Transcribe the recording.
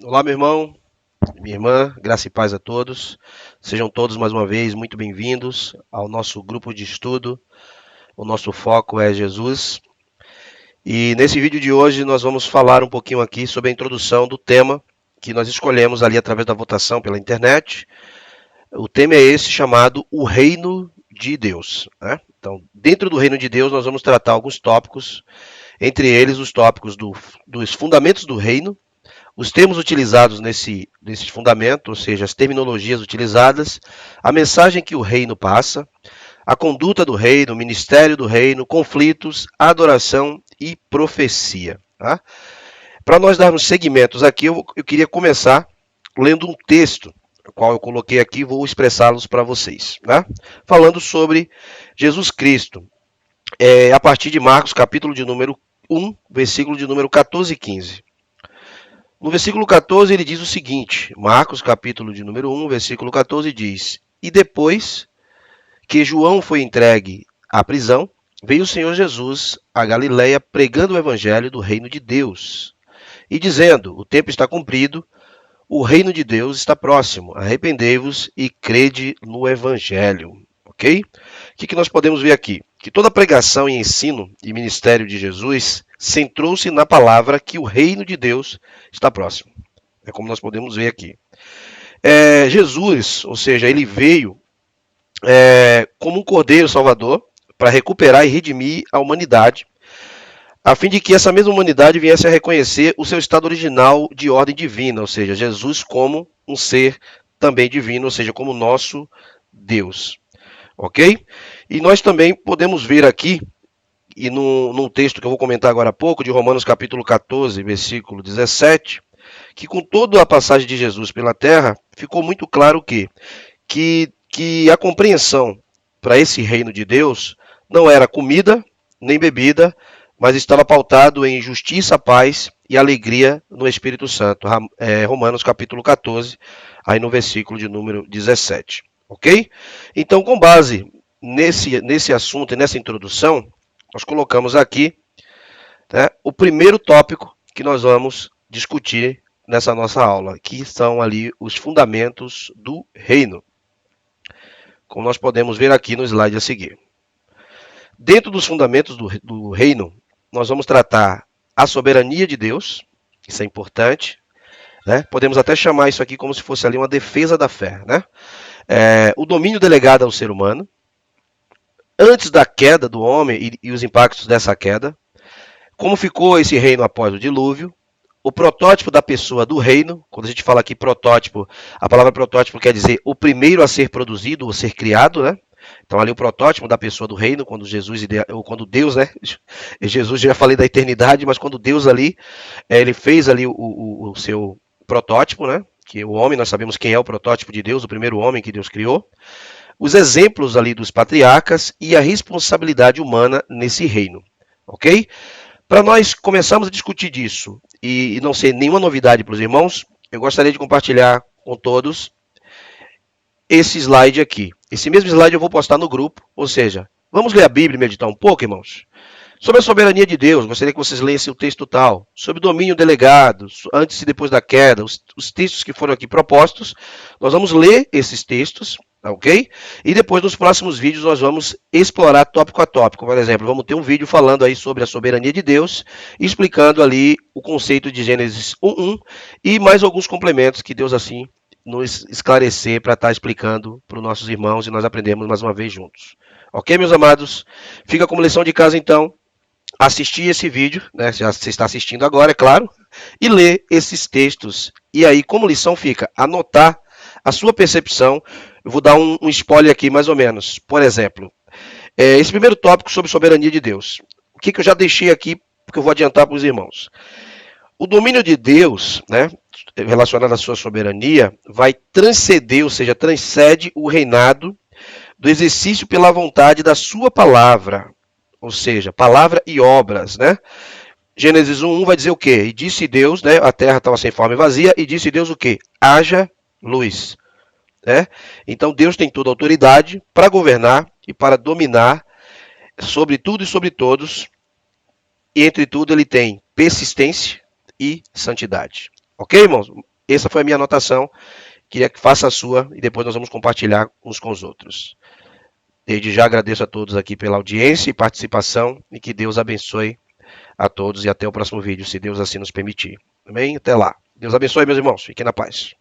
Olá, meu irmão, minha irmã, graça e paz a todos. Sejam todos mais uma vez muito bem-vindos ao nosso grupo de estudo. O nosso foco é Jesus. E nesse vídeo de hoje nós vamos falar um pouquinho aqui sobre a introdução do tema que nós escolhemos ali através da votação pela internet. O tema é esse chamado O Reino de Deus, né? Então, dentro do Reino de Deus nós vamos tratar alguns tópicos, entre eles os tópicos dos fundamentos do reino, os termos utilizados nesse fundamento, ou seja, as terminologias utilizadas, a mensagem que o reino passa, a conduta do reino, o ministério do reino, conflitos, adoração e profecia. Tá? Para nós darmos segmentos aqui, eu queria começar lendo um texto, o qual eu coloquei aqui, vou expressá-los para vocês. Tá? Falando sobre Jesus Cristo, a partir de Marcos, capítulo de número 1, versículo de número 14 e 15. No versículo 14 ele diz o seguinte, Marcos capítulo de número 1, versículo 14 diz: E depois que João foi entregue à prisão, veio o Senhor Jesus a Galiléia pregando o evangelho do reino de Deus e dizendo: O tempo está cumprido, o reino de Deus está próximo, arrependei-vos e crede no evangelho. Ok? O que nós podemos ver aqui? Que toda pregação e ensino e ministério de Jesus centrou-se na palavra que o reino de Deus está próximo. É como nós podemos ver aqui. Jesus, ou seja, ele veio como um cordeiro salvador para recuperar e redimir a humanidade, a fim de que essa mesma humanidade viesse a reconhecer o seu estado original de ordem divina, ou seja, Jesus como um ser também divino, ou seja, como nosso Deus. Ok? E nós também podemos ver aqui, e num texto que eu vou comentar agora há pouco, de Romanos capítulo 14, versículo 17, que com toda a passagem de Jesus pela terra, ficou muito claro que a compreensão para esse reino de Deus não era comida nem bebida, mas estava pautado em justiça, paz e alegria no Espírito Santo. Romanos capítulo 14, aí no versículo de número 17. Ok? Então, com base nesse assunto e nessa introdução, nós colocamos aqui, né, o primeiro tópico que nós vamos discutir nessa nossa aula, que são ali os fundamentos do reino. Como nós podemos ver aqui no slide a seguir. Dentro dos fundamentos do reino, nós vamos tratar a soberania de Deus, isso é importante, né? Podemos até chamar isso aqui como se fosse ali uma defesa da fé, né? O domínio delegado ao ser humano, antes da queda do homem e os impactos dessa queda, como ficou esse reino após o dilúvio, o protótipo da pessoa do reino, quando a gente fala aqui protótipo, a palavra protótipo quer dizer o primeiro a ser produzido ou ser criado, né? Então ali o protótipo da pessoa do reino, quando Jesus, ou quando Deus, né? Jesus, já falei da eternidade, mas quando Deus ali, ele fez ali o seu protótipo, né? Que o homem, nós sabemos quem é o protótipo de Deus, o primeiro homem que Deus criou. Os exemplos ali dos patriarcas e a responsabilidade humana nesse reino, ok? Para nós começarmos a discutir disso e não ser nenhuma novidade para os irmãos, eu gostaria de compartilhar com todos esse slide aqui. Esse mesmo slide eu vou postar no grupo, ou seja, vamos ler a Bíblia e meditar um pouco, irmãos? Sobre a soberania de Deus, gostaria que vocês lessem o texto tal. Sobre o domínio delegado, antes e depois da queda, os textos que foram aqui propostos, nós vamos ler esses textos, ok? E depois, nos próximos vídeos, nós vamos explorar tópico a tópico. Por exemplo, vamos ter um vídeo falando aí sobre a soberania de Deus, explicando ali o conceito de Gênesis 1:1 e mais alguns complementos que Deus assim nos esclarecer para estar explicando para os nossos irmãos e nós aprendemos mais uma vez juntos. Ok, meus amados? Fica como lição de casa, então, assistir esse vídeo, né? Já você está assistindo agora, é claro, e ler esses textos. E aí, como lição fica, anotar a sua percepção. Eu vou dar um spoiler aqui, mais ou menos. Por exemplo, esse primeiro tópico sobre soberania de Deus. O que eu já deixei aqui, porque eu vou adiantar para os irmãos. O domínio de Deus, né, relacionado à sua soberania, vai transcender, ou seja, transcende o reinado do exercício pela vontade da sua palavra, ou seja, palavra e obras, né? Gênesis 1:1 vai dizer o quê? E disse Deus, né, a terra estava sem forma e vazia, e disse Deus o quê? Haja luz. Né? Então Deus tem toda a autoridade para governar e para dominar sobre tudo e sobre todos, e entre tudo ele tem persistência e santidade. Ok, irmãos? Essa foi a minha anotação. Queria que faça a sua e depois nós vamos compartilhar uns com os outros. Desde já agradeço a todos aqui pela audiência e participação e que Deus abençoe a todos e até o próximo vídeo, se Deus assim nos permitir. Amém? Até lá. Deus abençoe, meus irmãos. Fiquem na paz.